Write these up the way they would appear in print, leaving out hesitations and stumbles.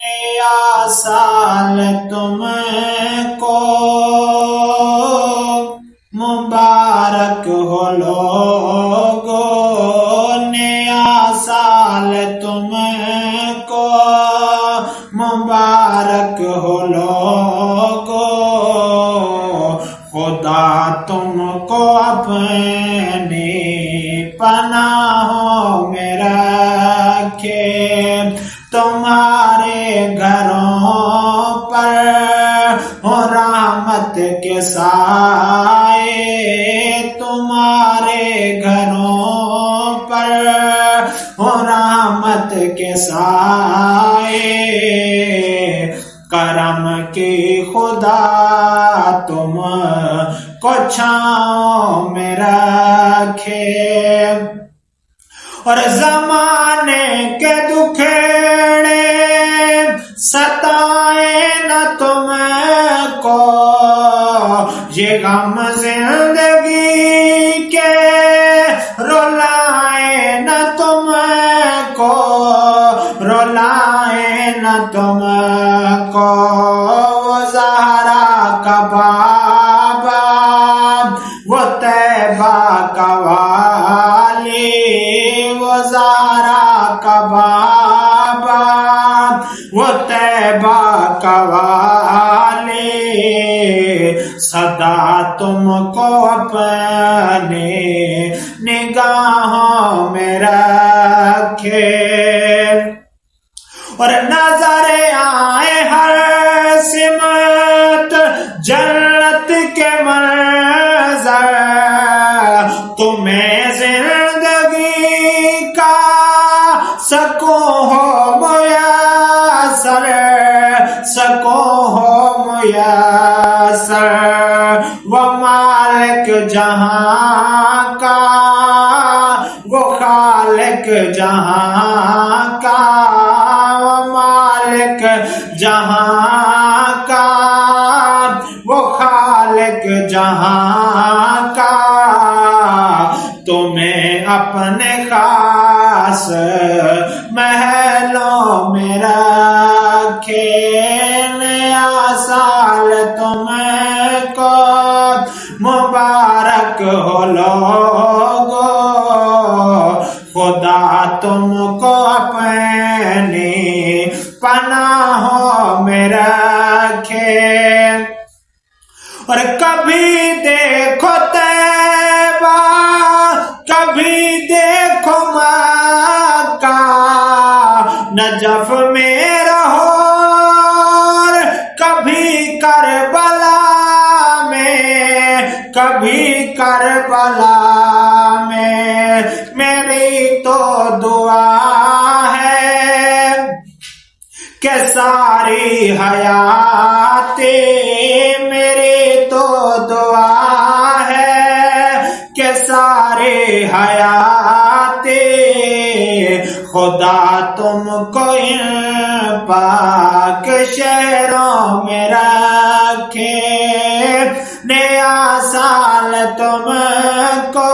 نیا سال تم کو مبارک ہو لوگو، نیا سال تم کو مبارک ہو لوگو، خدا تم کو اپنی پناہوں میں رکھے، تمہارے گھروں پر ہو رحمت کے سائے، تمہارے گھروں پر ہو رحمت کے سائے، کرم کی خدا تم کو چھاؤں میں رکھے، اور زمانے کے دکھڑے ستائے نہ تم کو، یہ غم زندگی کے رلائے نہ تم کو، رلائے نہ تم کو، وہ زہرا کا بابا، وہ طیبہ کا والی، وہ زہرا کا بابا، وہ طیبہ کا والی، سدا تم کو اپنے نگاہوں میں رکھے، اور نظر آئے ہر سمت جنت کے منظر، تمہیں زندگی کا سکون ہو میسر، سکون ہو میسر، وہ مالک جہاں کا، وہ خالق جہاں کا، وہ مالک جہاں کا، وہ خالق جہاں کا، تمہیں اپنے خاص محلوں میں رکھے، نیا سال تم کو مبارک ہو لوگو، خدا تم کو اپنی پناہوں میں رکھے، اور کبھی دیکھو طیبہ، کبھی دیکھو مکہ، نجف میں رہو اور کبھی کربلا میں، کبھی کربلا میں، میری تو دعا ہے کہ ساری حیاتی، میری تو دعا ہے کہ ساری حیاتی، خدا تم کو ان پاک شہروں میں رکھے، نیا سال تم کو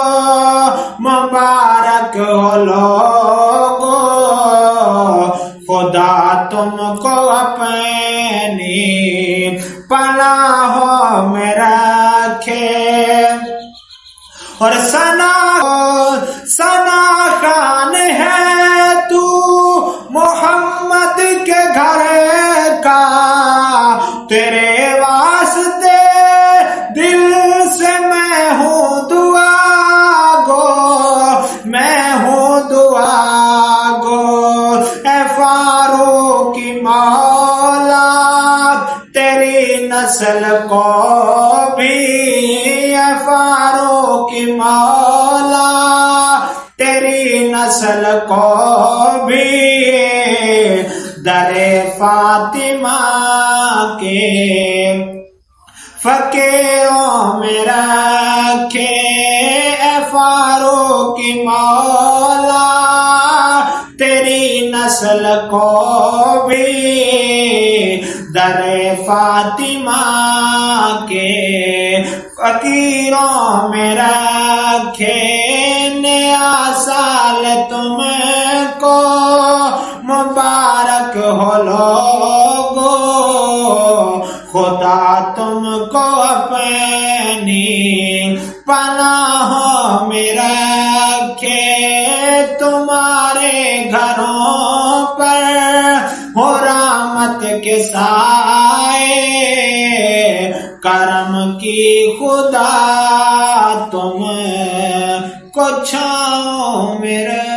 مبارک ہو لوگو، خدا تم کو اپنی پناہوں میں رکھے، اور ثنا خان ہے تو محمد کے گھر کا، تیرے واسطے دل سے میں ہوں دعا گو، میں ہوں دعا گو، اے فاروق مولا تیری نسل کو بھی، اے فاروق مولا تیری نسل کو بھی، در فاطمہ کے فقیروں میں رکھے، اے فاروق مولا تیری نسل کو بھی، در فاطمہ کے فقیروں میں رکھے، نیا سال تم کو مبارک ہو لو پناہوں میں رکھے، تمہارے گھروں پر ہو رحمت کے سائے، کرم کی خدا تم کو چھاؤں میں رکھے۔